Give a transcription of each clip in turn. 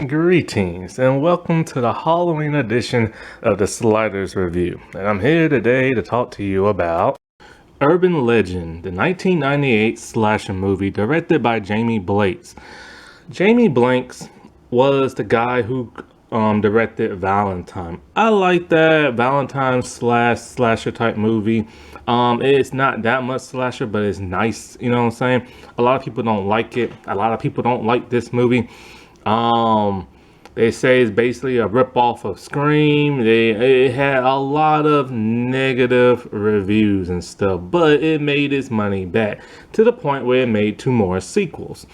Greetings and welcome to the Halloween edition of the Sliders Review. And I'm here today to talk to you about Urban Legend, the 1998 slasher movie directed by Jamie Blanks. Jamie Blanks was the guy who directed Valentine. I like that Valentine slasher type movie. It's not that much slasher, but it's nice. You know what I'm saying? A lot of people don't like it. A lot of people don't like this movie. They say it's basically a ripoff of Scream. It had a lot of negative reviews and stuff, but it made its money back to the point where it made 2 more sequels.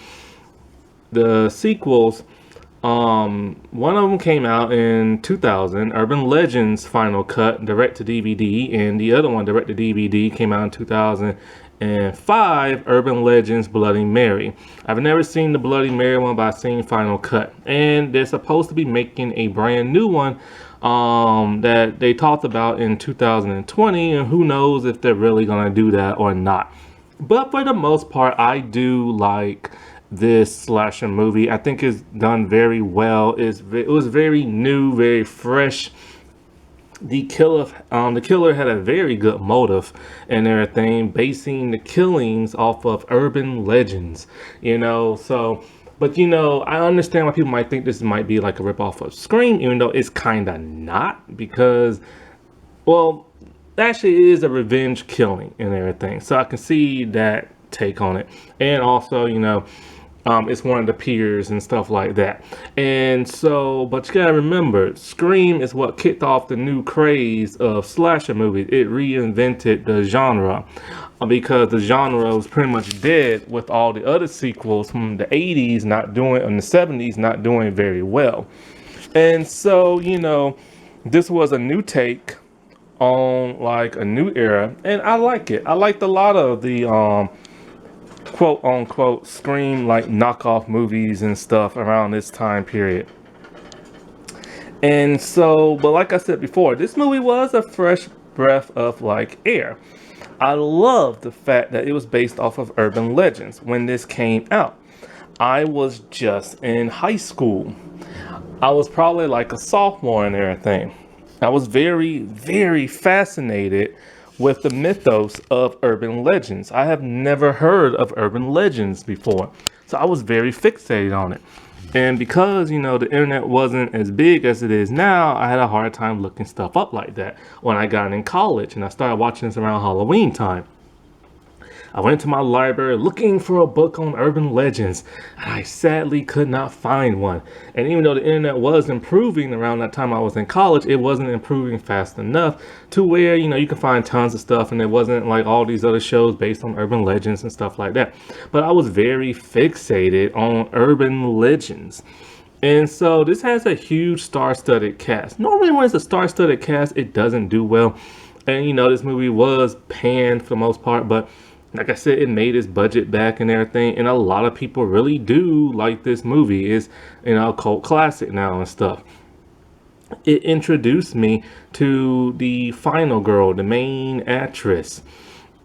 The sequels, one of them came out in 2000, Urban Legends Final Cut, direct to DVD, and the other one, direct to DVD, came out in 2005, Urban Legends Bloody Mary. I've never seen the Bloody Mary one, but I've seen Final Cut, and they're supposed to be making a brand new one that they talked about in 2020, and who knows if they're really gonna do that or not. But for the most part, I do like this slasher movie. I think it's done very well. It was very new, very fresh. The killer had a very good motive and everything, basing the killings off of urban legends. But I understand why people might think this might be like a ripoff of Scream, even though it's kind of not, because, well, actually it is a revenge killing and everything. So I can see that take on it. And also, it's one of the peers and stuff like that. And so, but you gotta remember, Scream is what kicked off the new craze of slasher movies. It reinvented the genre because the genre was pretty much dead with all the other sequels from the 80s not doing, and the 70s not doing very well. And so, this was a new take on like a new era, and I like it. I liked a lot of the quote unquote Scream like knockoff movies and stuff around this time period. And so, but like I said before, this movie was a fresh breath of like air. I love the fact that it was based off of urban legends. When this came out, I was just in high school. I was probably like a sophomore and everything. I was very, very fascinated with the mythos of urban legends. I have never heard of urban legends before, so I was very fixated on it. And because, the internet wasn't as big as it is now, I had a hard time looking stuff up like that when I got in college and I started watching this around Halloween time. I went to my library looking for a book on urban legends, and I sadly could not find one. And even though the internet was improving around that time I was in college, it wasn't improving fast enough to where, you can find tons of stuff, and it wasn't like all these other shows based on urban legends and stuff like that. But I was very fixated on urban legends. And so this has a huge star-studded cast. Normally when it's a star-studded cast, it doesn't do well. And, this movie was panned for the most part, but like I said, it made its budget back and everything, and a lot of people really do like this movie. It's, a cult classic now and stuff. It introduced me to the final girl, the main actress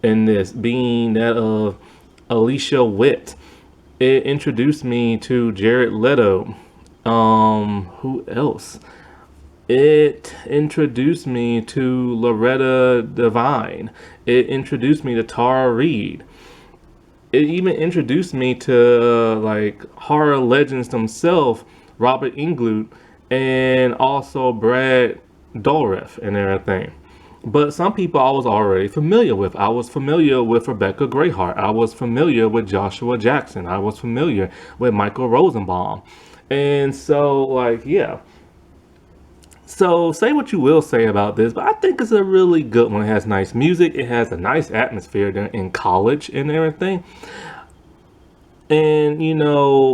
in this, being that of Alicia Witt. It introduced me to Jared Leto. Who else? It introduced me to Loretta Devine. It introduced me to Tara Reid. It even introduced me to like horror legends themselves, Robert Englund, and also Brad Dourif and everything. But some people I was already familiar with. I was familiar with Rebecca Grayhart. I was familiar with Joshua Jackson. I was familiar with Michael Rosenbaum. And so, yeah. So say what you will say about this, but I think it's a really good one. It has nice music. It has a nice atmosphere there in college and everything. And,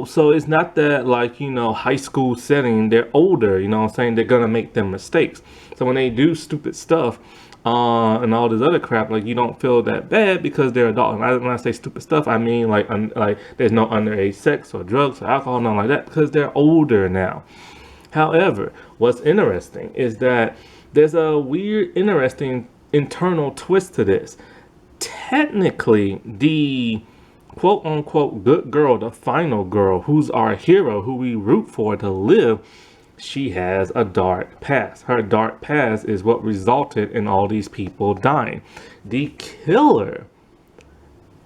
so it's not that like, high school setting. They're older, they're going to make them mistakes. So when they do stupid stuff and all this other crap, like you don't feel that bad because they're adult. And when I say stupid stuff, I mean like there's no underage sex or drugs or alcohol, nothing like that, because they're older now. However, what's interesting is that there's a weird, interesting internal twist to this. Technically, the quote unquote good girl, the final girl, who's our hero, who we root for to live, she has a dark past. Her dark past is what resulted in all these people dying. The killer,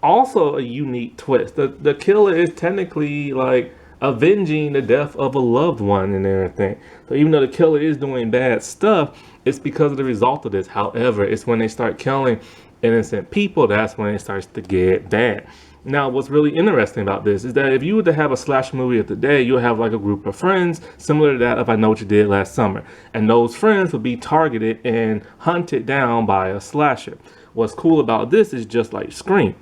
also a unique twist. The killer is technically like avenging the death of a loved one and everything. So even though the killer is doing bad stuff, it's because of the result of this. However, it's when they start killing innocent people, that's when it starts to get bad. Now, what's really interesting about this is that if you were to have a slash movie of the day, you'll have like a group of friends similar to that of I Know What You Did Last Summer. And those friends will be targeted and hunted down by a slasher. What's cool about this is just like Scream,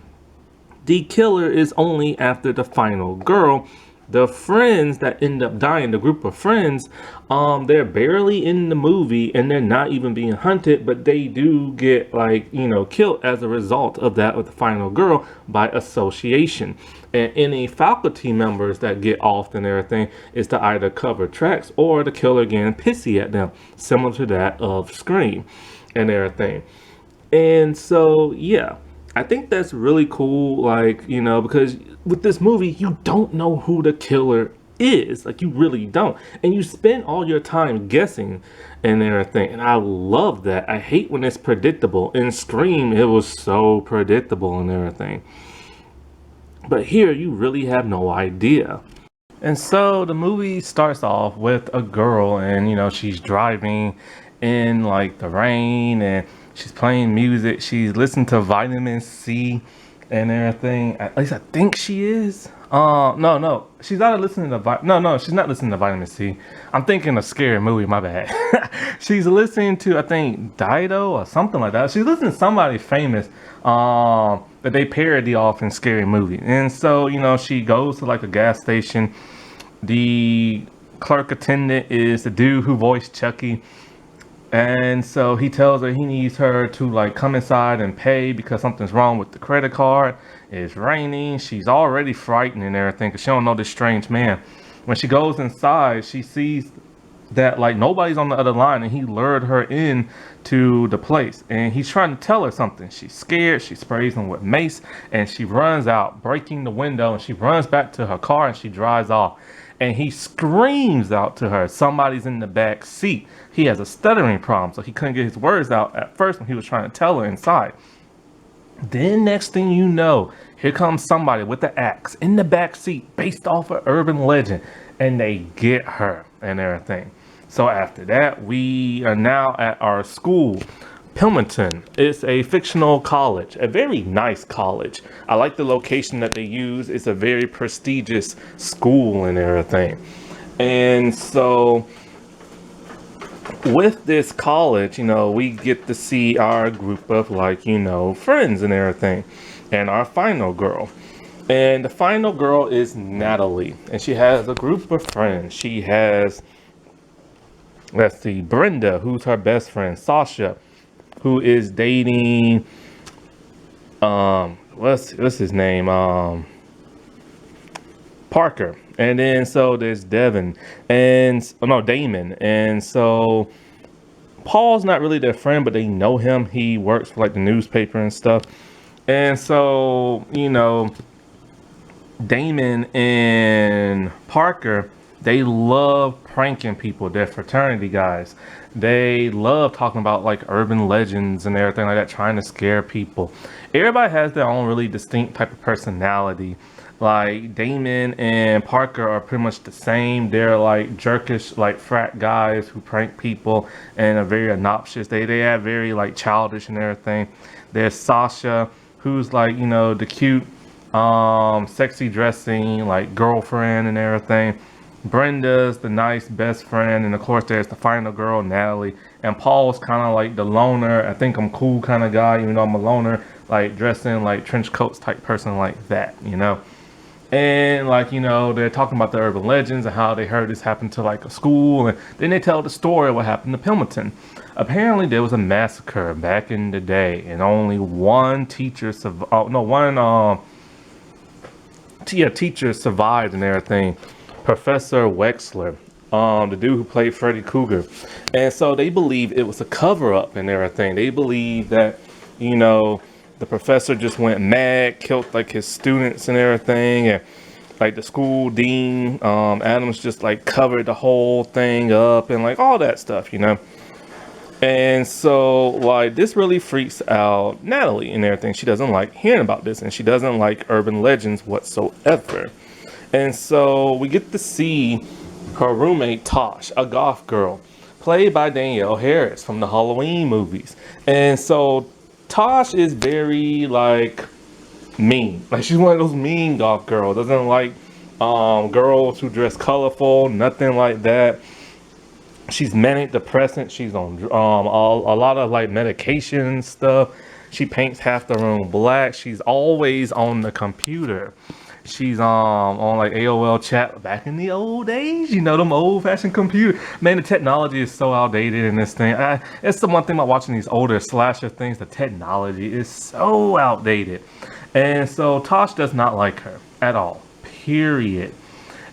the killer is only after the final girl. The friends that end up dying, the group of friends, they're barely in the movie and they're not even being hunted, but they do get like, killed as a result of that with the final girl by association. And any faculty members that get off and everything is to either cover tracks or the killer getting pissy at them, similar to that of Scream and everything. And so, yeah. I think that's really cool, like, because with this movie, you don't know who the killer is. Like, you really don't. And you spend all your time guessing and everything. And I love that. I hate when it's predictable. In Scream, it was so predictable and everything. But here, you really have no idea. And so the movie starts off with a girl, and, she's driving in, like, the rain, and she's playing music. She's listening to Vitamin C and everything. At least I think she is. No. She's not listening to No, she's not listening to Vitamin C. I'm thinking a scary movie, my bad. She's listening to, I think, Dido or something like that. She's listening to somebody famous that they parody off in Scary Movie. And so, she goes to like a gas station. The clerk attendant is the dude who voiced Chucky. And so he tells her he needs her to like come inside and pay because something's wrong with the credit card. It's raining. She's already frightened and everything because she don't know this strange man. When she goes inside, she sees that like nobody's on the other line, and he lured her in to the place, and he's trying to tell her something. She's scared. She sprays him with mace, and she runs out, breaking the window, and she runs back to her car, and she drives off. And he screams out to her, somebody's in the back seat. He has a stuttering problem, so he couldn't get his words out at first when he was trying to tell her inside. Then next thing you know, here comes somebody with the axe in the back seat based off of urban legend, and they get her and everything. So after that, we are now at our school, Pilmington. It's a fictional college, a very nice college. I like the location that they use. It's a very prestigious school and everything. And so with this college, we get to see our group of like, friends and everything, and our final girl. And the final girl is Natalie, and she has a group of friends. She has, let's see, Brenda, who's her best friend, Sasha, who is dating what's his name, Parker. And then so there's Damon, and so Paul's not really their friend, but they know him. He works for like the newspaper and stuff. And so Damon and Parker, they love pranking people. They're fraternity guys. They love talking about like urban legends and everything like that, trying to scare people. Everybody has their own really distinct type of personality. Like Damon and Parker are pretty much the same. They're like jerkish, like frat guys who prank people and are very obnoxious. They have very like childish and everything. There's Sasha, who's like, the cute, sexy dressing, like girlfriend and everything. Brenda's the nice best friend, and of course there's the final girl, Natalie. And Paul's kind of like the loner, I think I'm cool kind of guy, even though I'm a loner, like dressing like trench coats type person like that, And like, they're talking about the urban legends and how they heard this happened to like a school, and then they tell the story of what happened to Pilmington. Apparently there was a massacre back in the day, and only one teacher teacher survived and everything. Professor Wexler, the dude who played Freddy Krueger. And so they believe it was a cover-up and everything. They believe that, The professor just went mad, killed like his students and everything, and like the school dean, Adams just like covered the whole thing up and like all that stuff, you know. And so like this really freaks out Natalie and everything. She doesn't like hearing about this, and she doesn't like urban legends whatsoever. And so we get to see her roommate Tosh, a goth girl, played by Danielle Harris from the Halloween movies. And so Tosh is very like mean. Like she's one of those mean goth girls. Doesn't like girls who dress colorful, nothing like that. She's manic depressant. She's on a lot of like medication stuff. She paints half the room black. She's always on the computer. She's on like AOL chat back in the old days, you know, them old fashioned computer. Man, the technology is so outdated in this thing. It's the one thing about watching these older slasher things. The technology is so outdated. And so Tosh does not like her at all, period.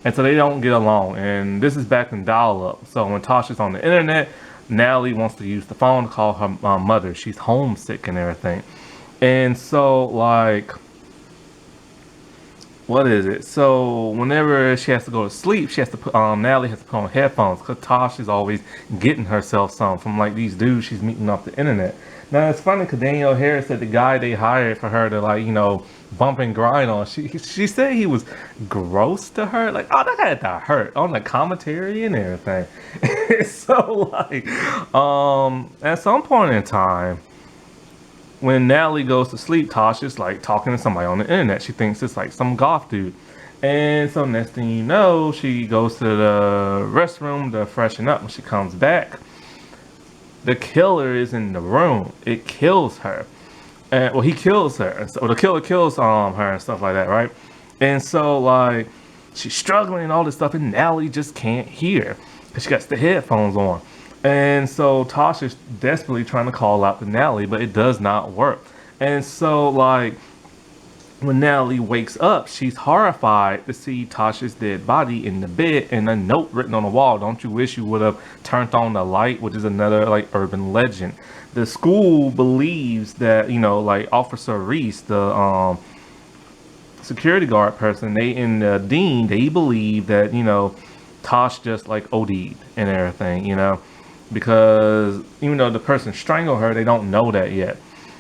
And so they don't get along. And this is back in dial-up. So when Tosh is on the internet, Natalie wants to use the phone to call her mother. She's homesick and everything. And so like, what is it? So whenever she has to go to sleep, she has to put Natalie has to put on headphones because Tosh is always getting herself some from like these dudes she's meeting off the internet. Now it's funny because Danielle Harris said the guy they hired for her to like, you know, bump and grind on. She said he was gross to her. Like, oh, that had to hurt on the commentary and everything. So like, at some point in time, when Natalie goes to sleep, Tosh is like talking to somebody on the internet. She thinks it's like some goth dude. And so next thing you know, she goes to the restroom to freshen up. When she comes back, the killer is in the room. It kills her. And well, he kills her. And so the killer kills her and stuff like that, right? And so like she's struggling and all this stuff, and Natalie just can't hear because she got the headphones on. And so Tosh is desperately trying to call out to Natalie, but it does not work. And so like when Natalie wakes up, she's horrified to see Tosh's dead body in the bed and a note written on the wall. Don't you wish you would have turned on the light? Which is another like urban legend. The school believes that, you know, like Officer Rhys, the security guard person, they and the dean, they believe that, you know, Tosh just like OD'd and everything, you know. Because even though the person strangled her, they don't know that yet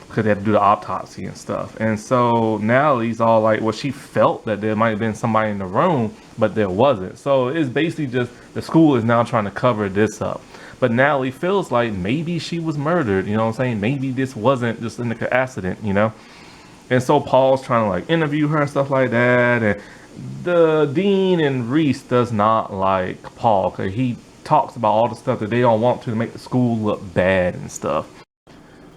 because they have to do the autopsy and stuff. And so Natalie's all like, well, she felt that there might have been somebody in the room, but there wasn't. So it's basically just the school is now trying to cover this up. But Natalie feels like maybe she was murdered, you know what I'm saying? Maybe this wasn't just an accident, you know? And so Paul's trying to like interview her and stuff like that. And the dean and Rhys does not like Paul because he talks about all the stuff that they don't want to make the school look bad and stuff.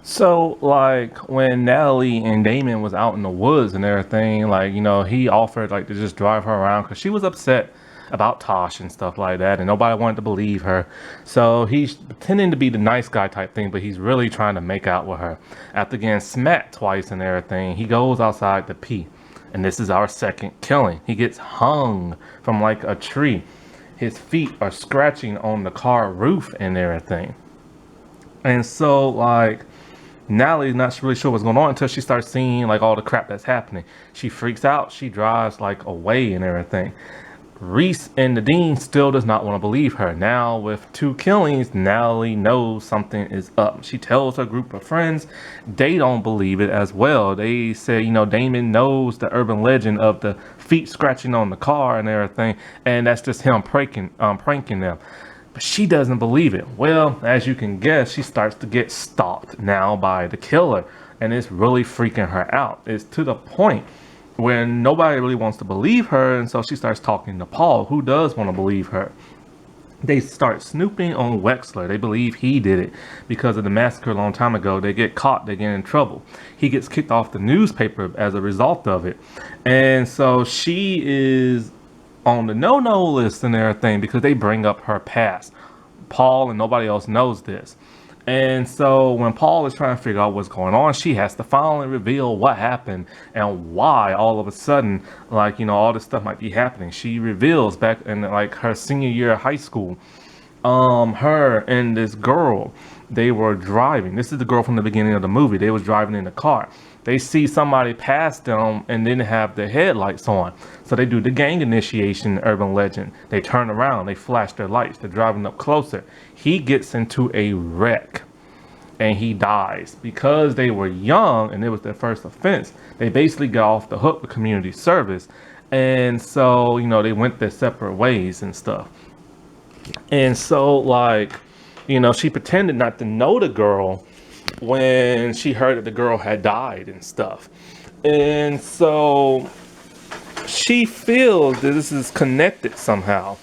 So like when Natalie and Damon was out in the woods and everything, like, you know, he offered like to just drive her around because she was upset about Tosh and stuff like that, and nobody wanted to believe her. So he's pretending to be the nice guy type thing, but he's really trying to make out with her. After getting smacked twice and everything, he goes outside to pee. And this is our second killing. He gets hung from like a tree. His feet are scratching on the car roof and everything. And so like Natalie's not really sure what's going on until she starts seeing like all the crap that's happening. She freaks out. She drives like away and everything. Rhys and the dean still does not want to believe her. Now with 2 killings, Natalie knows something is up. She tells her group of friends. They don't believe it as well. They say, you know, Damon knows the urban legend of the feet scratching on the car and everything, and that's just him pranking them. But she doesn't believe it. Well, as you can guess, she starts to get stalked now by the killer, and it's really freaking her out. It's to the point when nobody really wants to believe her, and so she starts talking to Paul, who does want to believe her. They start snooping on Wexler. They believe he did it because of the massacre a long time ago. They get caught, they get in trouble. He gets kicked off the newspaper as a result of it. And so she is on the no-no list and everything because they bring up her past. Paul and nobody else knows this. And so when Paul is trying to figure out what's going on, she has to finally reveal what happened and why all of a sudden, like, you know, all this stuff might be happening. She reveals back in like her senior year of high school, her and this girl, they were driving. This is the girl from the beginning of the movie. They was driving in the car. They see somebody pass them and didn't have their headlights on. So they do the gang initiation, urban legend. They turn around, they flash their lights, they're driving up closer. He gets into a wreck and he dies. Because they were young and it was their first offense, they basically got off the hook with community service. And so, you know, they went their separate ways and stuff. And so, like, you know, she pretended not to know the girl when she heard that the girl had died and stuff. And so she feels that this is connected somehow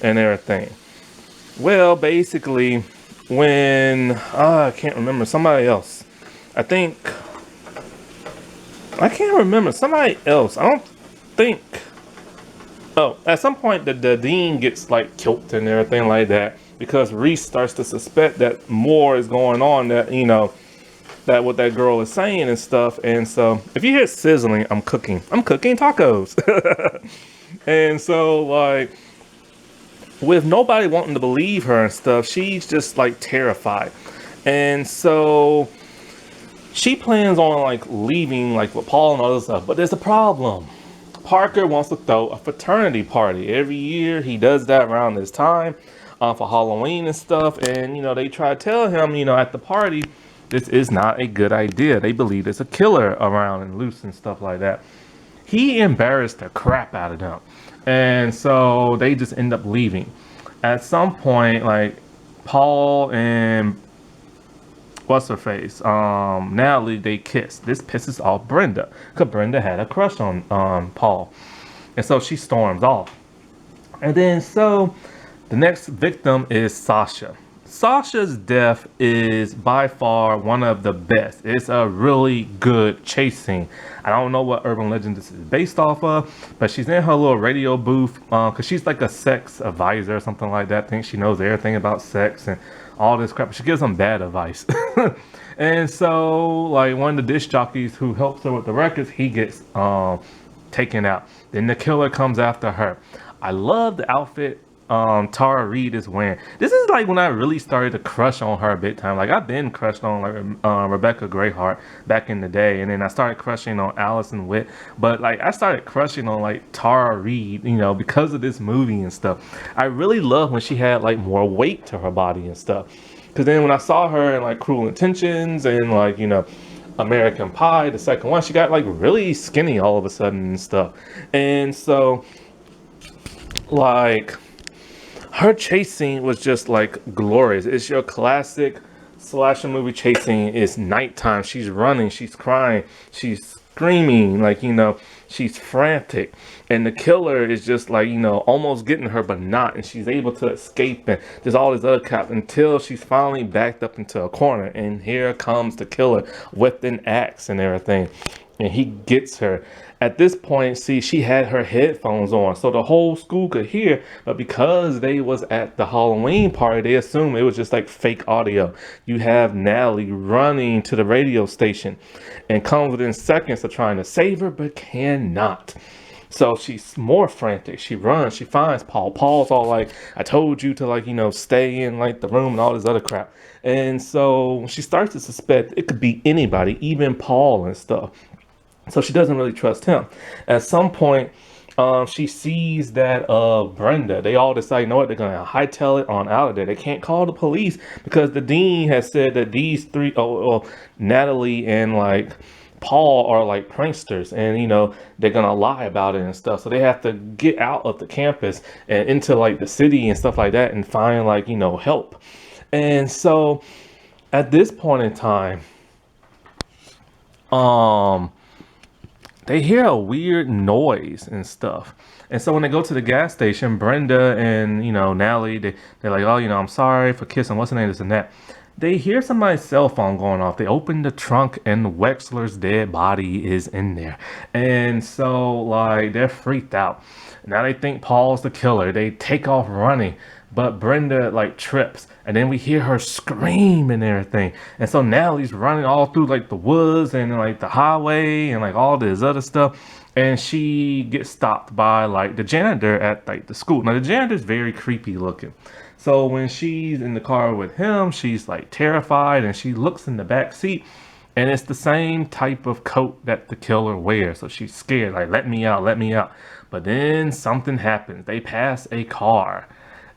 and everything. Well, basically, when I can't remember, somebody else, I think I can't remember somebody else. I don't think. Oh, at some point the dean gets like killed and everything like that because Rhys starts to suspect that more is going on, that, you know, that what that girl is saying and stuff. And so if you hear sizzling, I'm cooking tacos. And so, like, with nobody wanting to believe her and stuff, she's just like terrified. And so she plans on like leaving like with Paul and all this stuff, but there's a problem. Parker wants to throw a fraternity party every year. He does that around this time for Halloween and stuff. And, you know, they try to tell him, you know, at the party, this is not a good idea. They believe there's a killer around and loose and stuff like that. He embarrassed the crap out of them. And so they just end up leaving. At some point, like, Paul and what's her face, Natalie, they kiss. This pisses off Brenda because Brenda had a crush on Paul, and so she storms off. And then so the next victim is Sasha. Sasha's death is by far one of the best. It's a really good chase scene. I don't know what urban legend this is based off of, but she's in her little radio booth because she's like a sex advisor or something like that. Thinks she knows everything about sex and all this crap. She gives them bad advice. And so, like, one of the disc jockeys who helps her with the records, he gets taken out. Then the killer comes after her. I love the outfit Tara Reid is wearing. This is like when I really started to crush on her big time. Like, I've been crushed on like Rebecca Greyhart back in the day, and then I started crushing on Allison Witt. But like, I started crushing on like Tara Reid, you know, because of this movie and stuff. I really love when she had like more weight to her body and stuff. Because then when I saw her in like Cruel Intentions and like, you know, American Pie, the second one, she got like really skinny all of a sudden and stuff. And so, like, her chase scene was just like glorious. It's your classic slasher movie chase scene. It's nighttime. She's running. She's crying. She's screaming. Like, you know, she's frantic. And the killer is just like, you know, almost getting her, but not. And she's able to escape. And there's all this other crap until she's finally backed up into a corner. And here comes the killer with an axe and everything. And he gets her. At this point, see, she had her headphones on, so the whole school could hear, but because they was at the Halloween party, they assumed it was just like fake audio. You have Natalie running to the radio station and comes within seconds of trying to save her, but cannot. So she's more frantic. She runs, she finds Paul. Paul's all like, I told you to, like, you know, stay in like the room and all this other crap. And so she starts to suspect it could be anybody, even Paul and stuff. So she doesn't really trust him. At some point, she sees that Brenda, they all decide, you know what, they're going to hightail it on out of there. They can't call the police because the dean has said that these three, Natalie and like Paul are like pranksters, and, you know, they're going to lie about it and stuff. So they have to get out of the campus and into like the city and stuff like that and find like, you know, help. And so at this point in time, they hear a weird noise and stuff. And so when they go to the gas station, Brenda and, you know, Natalie, they're like, oh, you know, I'm sorry for kissing, what's the name, this and that. They hear somebody's cell phone going off. They open the trunk and Wexler's dead body is in there. And so, like, they're freaked out. Now they think Paul's the killer. They take off running. but Brenda like trips, and then we hear her scream and everything. And so Natalie's running all through like the woods and like the highway and like all this other stuff. And she gets stopped by like the janitor at like the school. Now the janitor's very creepy looking. So when she's in the car with him, she's like terrified and she looks in the back seat and it's the same type of coat that the killer wears. So she's scared, like, let me out, let me out. But then something happens. They pass a car.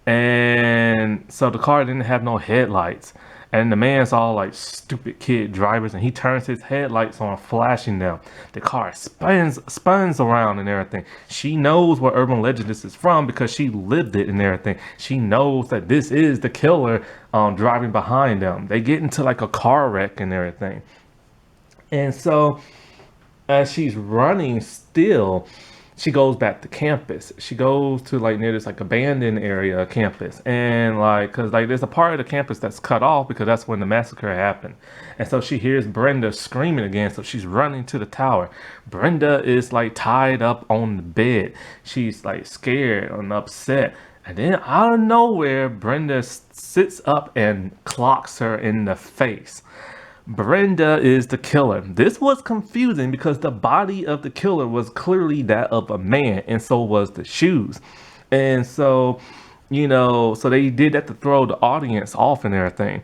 And so the car didn't have no headlights. And the man's all like stupid kid drivers, and he turns his headlights on, flashing them. The car spins around and everything. She knows where urban legend this is from because she lived it and everything. She knows that this is the killer driving behind them. They get into like a car wreck and everything. And so as she's running still, she goes back to campus. She goes to like near this like abandoned area campus. And like, cause like there's a part of the campus that's cut off because that's when the massacre happened. And so she hears Brenda screaming again. So she's running to the tower. Brenda is like tied up on the bed. She's like scared and upset. And then out of nowhere, Brenda sits up and clocks her in the face. Brenda is the killer. This was confusing because the body of the killer was clearly that of a man, and so was the shoes. And so, so they did that to throw the audience off and everything.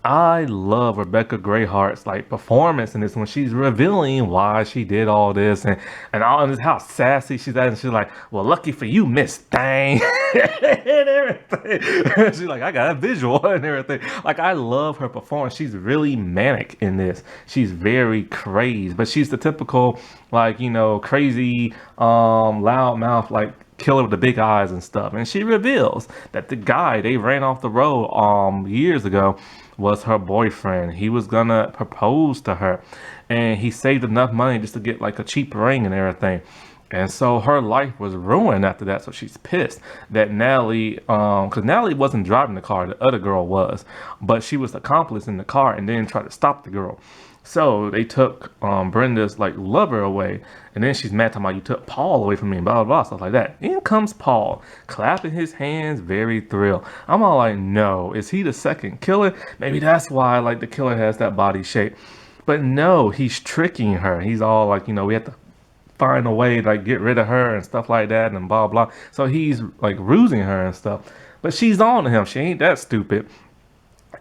I love Rebecca Grayhart's like performance in this when she's revealing why she did all this and all this how sassy she's at, and she's like, "Well, lucky for you, Miss Thang," and everything. She's like, "I got a visual," and everything. Like I love her performance. She's really manic in this. She's very crazed, but she's the typical like crazy loudmouth like killer with the big eyes and stuff. And she reveals that the guy they ran off the road years ago was her boyfriend. He was gonna propose to her and he saved enough money just to get like a cheap ring and everything. And so her life was ruined after that. So she's pissed that Natalie, because Natalie wasn't driving the car, the other girl was, but she was the accomplice in the car and then tried to stop the girl. So they took Brenda's like lover away, and then she's mad talking about you took Paul away from me, and blah blah blah, stuff like that. In comes Paul, clapping his hands, very thrilled. I'm all like, no, is he the second killer? Maybe that's why like the killer has that body shape. But no, he's tricking her. He's all like, we have to find a way to like get rid of her and stuff like that and blah blah. So he's like rusing her and stuff. But she's on to him. She ain't that stupid.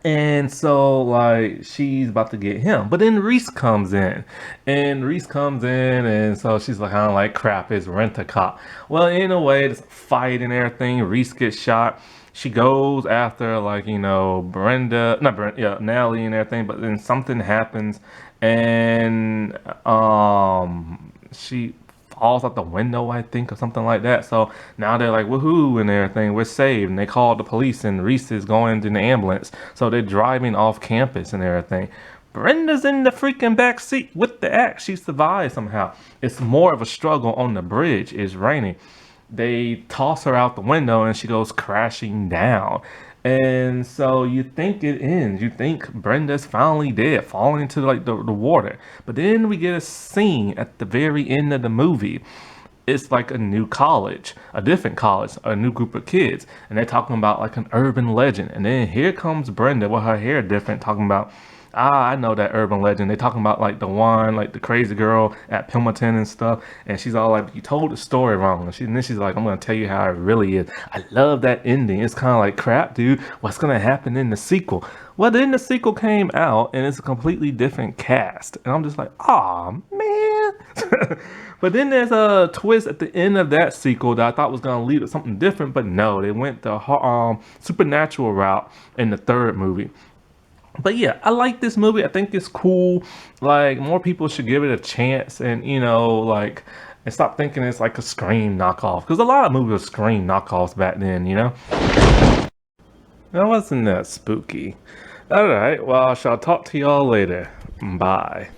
And so like she's about to get him. But then Rhys comes in. And so she's like, I don't like crap, it's rent a cop. Well, in a way, there's a fight and everything. Rhys gets shot. She goes after like, Brenda, not Brenda, yeah, Natalie and everything, but then something happens and she falls out the window, I think, or something like that. So now they're like, woohoo, and everything, we're saved. And they call the police, and Rhys is going in the ambulance. So they're driving off campus and everything. Brenda's in the freaking back seat with the axe. She survives somehow. It's more of a struggle on the bridge. It's raining. They toss her out the window, and she goes crashing down. And so you think it ends. You think Brenda's finally dead, falling into like the water. But then we get a scene at the very end of the movie. It's like a new college, a different college, a new group of kids. And they're talking about like an urban legend. And then here comes Brenda with her hair different, talking about, I know that urban legend. They talking about like the one, like the crazy girl at Pilmington and stuff. And she's all like, you told the story wrong. And then she's like, I'm going to tell you how it really is. I love that ending. It's kind of like, crap, dude, what's going to happen in the sequel? Well, then the sequel came out and it's a completely different cast. And I'm just like, aw, man. But then there's a twist at the end of that sequel that I thought was going to lead to something different. But no, they went the supernatural route in the third movie. But yeah, I like this movie. I think it's cool. Like, more people should give it a chance and, and stop thinking it's like a Scream knockoff. Because a lot of movies were Scream knockoffs back then, That wasn't that spooky. Alright, well, I shall talk to y'all later. Bye.